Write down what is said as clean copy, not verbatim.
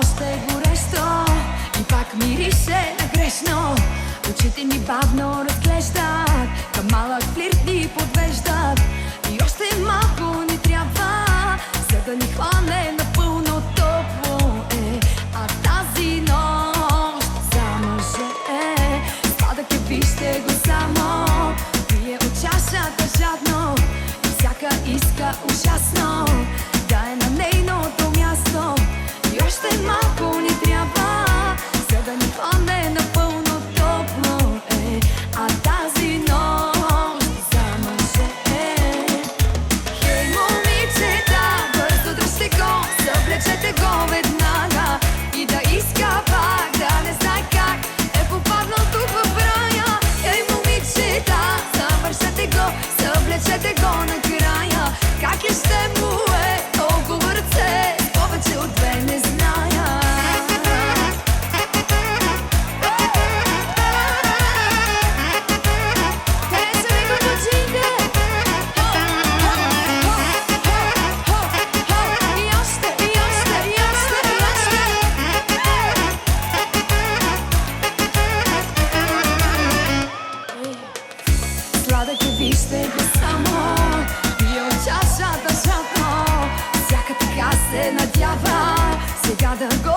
още горещо и пак мирише на грешно. Очите ни бавно разглеждат, към малък флирт ни подвеждат. И още малко ни трябва, за да ни хване напълно топло е. А тази нощ за мъже е сладък е, вижте го само. Пие от чашата жадно и всяка иска ужасно да е на нейното място. И още малко ни трябва, за да ни хване напълно топло е. А тази нощ за мъже е. Хей, момичета, бързо дръжте го, съвлечете го веднага и да иска пак, да не знае как е попаднал тук в рая. Хей, момичета, завършете го, съвлечете го накрая. Как е ще му е толкова ръце, повече от две не зная. Сладък е, вижте го само, пие от чашата жадно, всяка така се надява сега да го